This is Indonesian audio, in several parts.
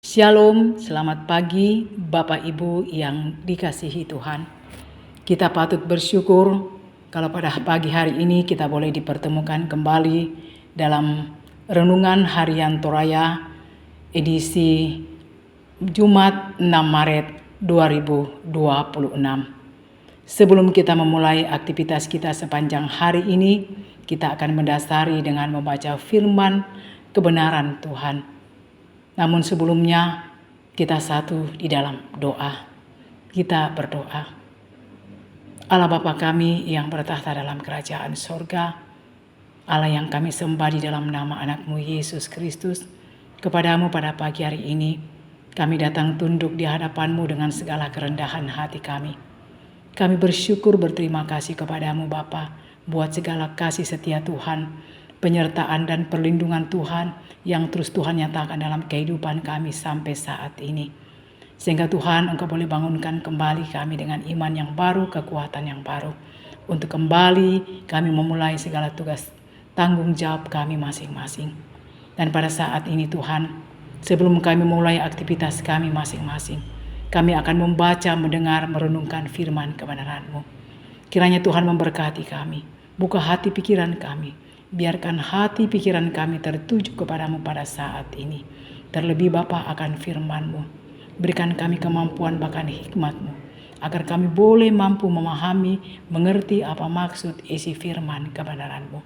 Shalom, selamat pagi Bapak Ibu yang dikasihi Tuhan. Kita patut bersyukur kalau pada pagi hari ini kita boleh dipertemukan kembali dalam Renungan Harian Toraya edisi Jumat 6 Maret 2026. Sebelum kita memulai aktivitas kita sepanjang hari ini, kita akan mendasari dengan membaca firman kebenaran Tuhan. Namun sebelumnya kita satu di dalam doa. Kita berdoa. Allah Bapa kami yang bertahta dalam kerajaan sorga, Allah yang kami sembah di dalam nama anak-Mu Yesus Kristus, kepadamu pada pagi hari ini kami datang tunduk di hadapan-Mu dengan segala kerendahan hati kami. Kami bersyukur berterima kasih kepadamu Bapa buat segala kasih setia Tuhan, penyertaan dan perlindungan Tuhan yang terus Tuhan nyatakan dalam kehidupan kami sampai saat ini. Sehingga Tuhan Engkau boleh bangunkan kembali kami dengan iman yang baru, kekuatan yang baru. Untuk kembali kami memulai segala tugas tanggung jawab kami masing-masing. Dan pada saat ini Tuhan, sebelum kami mulai aktivitas kami masing-masing, kami akan membaca, mendengar, merenungkan firman kebenaran-Mu. Kiranya Tuhan memberkati kami, buka hati pikiran kami. Biarkan hati pikiran kami tertuju kepadamu pada saat ini. Terlebih Bapa akan firman-Mu. Berikan kami kemampuan bahkan hikmat-Mu, agar kami boleh mampu memahami, mengerti apa maksud isi firman kebenaran-Mu.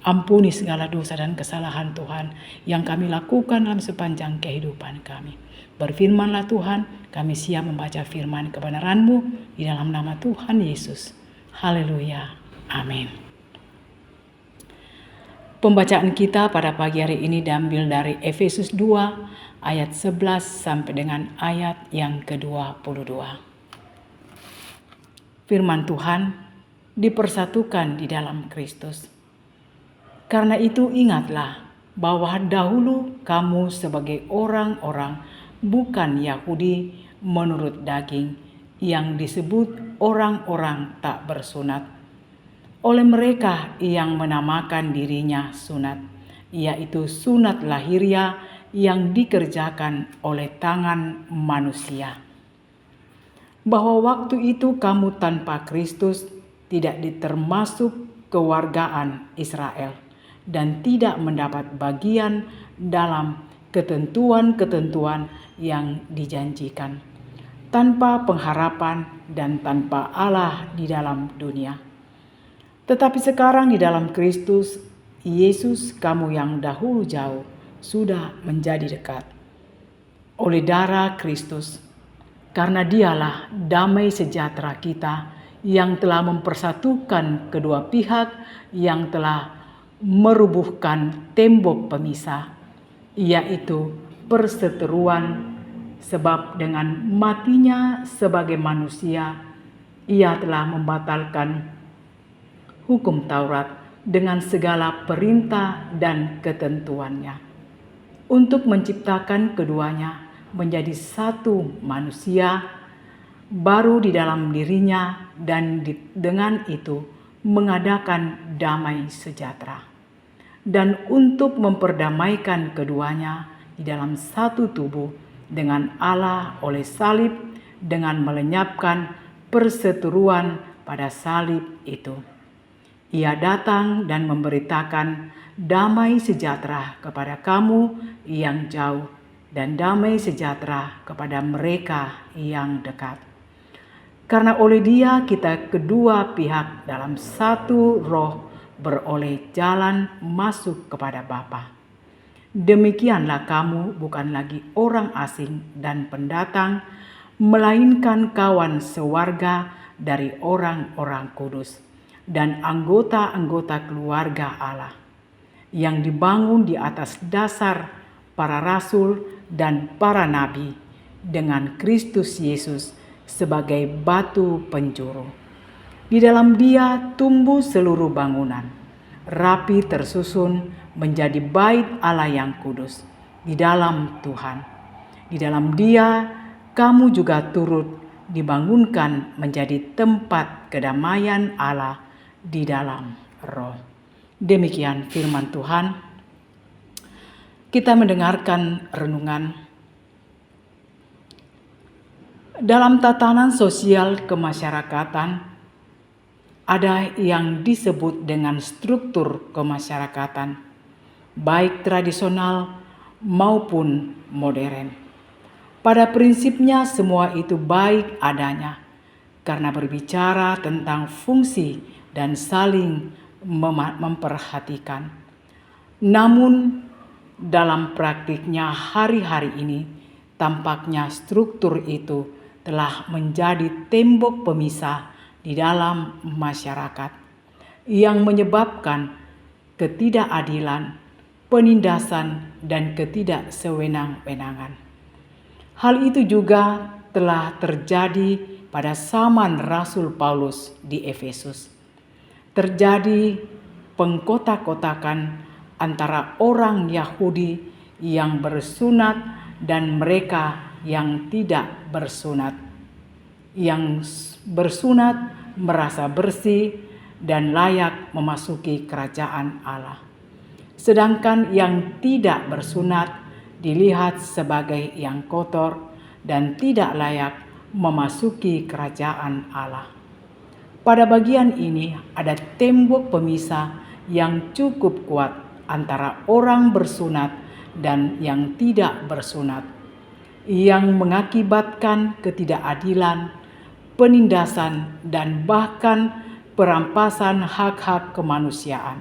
Ampuni segala dosa dan kesalahan Tuhan yang kami lakukan dalam sepanjang kehidupan kami. Berfirmanlah Tuhan, kami siap membaca firman kebenaran-Mu di dalam nama Tuhan Yesus. Haleluya. Amin. Pembacaan kita pada pagi hari ini diambil dari Efesus 2 ayat 11 sampai dengan ayat yang ke-22. Firman Tuhan dipersatukan di dalam Kristus. Karena itu ingatlah bahwa dahulu kamu sebagai orang-orang bukan Yahudi menurut daging yang disebut orang-orang tak bersunat. Oleh mereka yang menamakan dirinya sunat, yaitu sunat lahiriah yang dikerjakan oleh tangan manusia. Bahwa waktu itu kamu tanpa Kristus tidak ditermasuk kewargaan Israel dan tidak mendapat bagian dalam ketentuan-ketentuan yang dijanjikan, tanpa pengharapan dan tanpa Allah di dalam dunia. Tetapi sekarang di dalam Kristus Yesus, kamu yang dahulu jauh sudah menjadi dekat oleh darah Kristus, karena Dialah damai sejahtera kita yang telah mempersatukan kedua pihak, yang telah merubuhkan tembok pemisah, yaitu perseteruan, sebab dengan matinya sebagai manusia Ia telah membatalkan hukum Taurat dengan segala perintah dan ketentuannya, untuk menciptakan keduanya menjadi satu manusia baru di dalam dirinya, dan dengan itu mengadakan damai sejahtera, dan untuk memperdamaikan keduanya di dalam satu tubuh dengan Allah oleh salib, dengan melenyapkan perseteruan pada salib itu. Ia datang dan memberitakan damai sejahtera kepada kamu yang jauh dan damai sejahtera kepada mereka yang dekat. Karena oleh Dia kita kedua pihak dalam satu roh beroleh jalan masuk kepada Bapa. Demikianlah kamu bukan lagi orang asing dan pendatang, melainkan kawan sewarga dari orang-orang kudus dan anggota-anggota keluarga Allah, yang dibangun di atas dasar para rasul dan para nabi, dengan Kristus Yesus sebagai batu penjuru. Di dalam Dia tumbuh seluruh bangunan, rapi tersusun menjadi bait Allah yang kudus di dalam Tuhan. Di dalam Dia kamu juga turut dibangunkan menjadi tempat kedamaian Allah di dalam roh. Demikian firman Tuhan. Kita mendengarkan renungan Dalam tatanan sosial kemasyarakatan, ada yang disebut dengan struktur kemasyarakatan, baik tradisional maupun modern. Pada prinsipnya semua itu baik adanya, karena berbicara tentang fungsi dan saling memperhatikan. Namun dalam praktiknya hari-hari ini, tampaknya struktur itu telah menjadi tembok pemisah di dalam masyarakat yang menyebabkan ketidakadilan, penindasan, dan ketidaksewenang-wenangan. Hal itu juga telah terjadi pada zaman Rasul Paulus di Efesus. Terjadi pengkotak-kotakan antara orang Yahudi yang bersunat dan mereka yang tidak bersunat. Yang bersunat merasa bersih dan layak memasuki kerajaan Allah. Sedangkan yang tidak bersunat dilihat sebagai yang kotor dan tidak layak memasuki kerajaan Allah. Pada bagian ini ada tembok pemisah yang cukup kuat antara orang bersunat dan yang tidak bersunat, yang mengakibatkan ketidakadilan, penindasan, dan bahkan perampasan hak-hak kemanusiaan.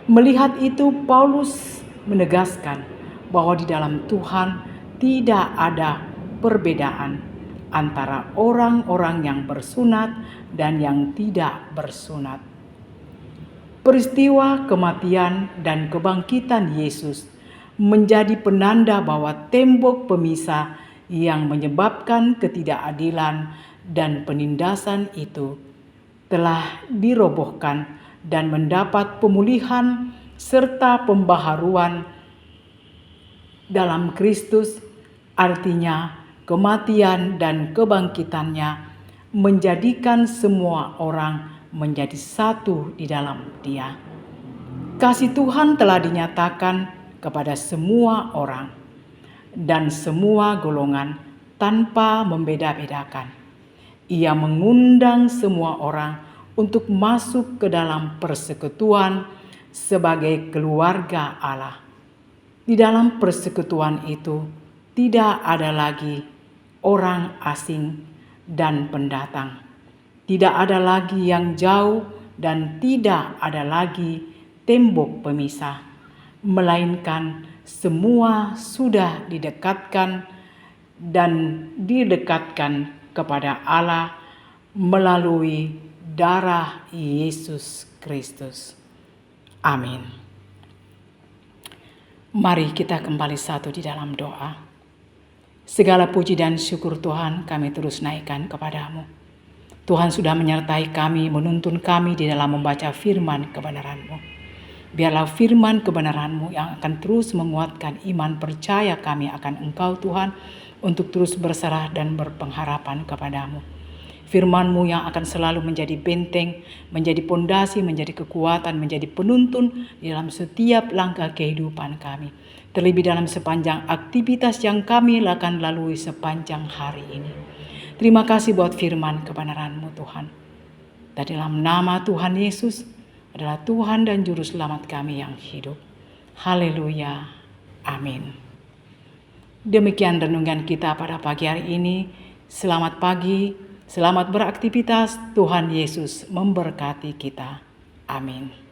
Melihat itu, Paulus menegaskan bahwa di dalam Tuhan tidak ada perbedaan antara orang-orang yang bersunat dan yang tidak bersunat. Peristiwa kematian dan kebangkitan Yesus menjadi penanda bahwa tembok pemisah yang menyebabkan ketidakadilan dan penindasan itu telah dirobohkan dan mendapat pemulihan serta pembaharuan dalam Kristus. Artinya kematian dan kebangkitannya menjadikan semua orang menjadi satu di dalam Dia. Kasih Tuhan telah dinyatakan kepada semua orang dan semua golongan tanpa membeda-bedakan. Ia mengundang semua orang untuk masuk ke dalam persekutuan sebagai keluarga Allah. Di dalam persekutuan itu tidak ada lagi orang asing dan pendatang. Tidak ada lagi yang jauh dan tidak ada lagi tembok pemisah, melainkan semua sudah didekatkan kepada Allah melalui darah Yesus Kristus. Amin. Mari kita kembali satu di dalam doa. Segala puji dan syukur Tuhan kami terus naikkan kepadamu. Tuhan sudah menyertai kami, menuntun kami di dalam membaca firman kebenaran-Mu. Biarlah firman kebenaran-Mu yang akan terus menguatkan iman percaya kami akan Engkau Tuhan, untuk terus berserah dan berpengharapan kepadamu. Firman-Mu yang akan selalu menjadi benteng, menjadi pondasi, menjadi kekuatan, menjadi penuntun dalam setiap langkah kehidupan kami. Terlebih dalam sepanjang aktivitas yang kami akan lalui sepanjang hari ini. Terima kasih buat firman kebenaran-Mu Tuhan. Dan dalam nama Tuhan Yesus adalah Tuhan dan Juru Selamat kami yang hidup. Haleluya. Amin. Demikian renungan kita pada pagi hari ini. Selamat pagi. Selamat beraktivitas, Tuhan Yesus memberkati kita. Amin.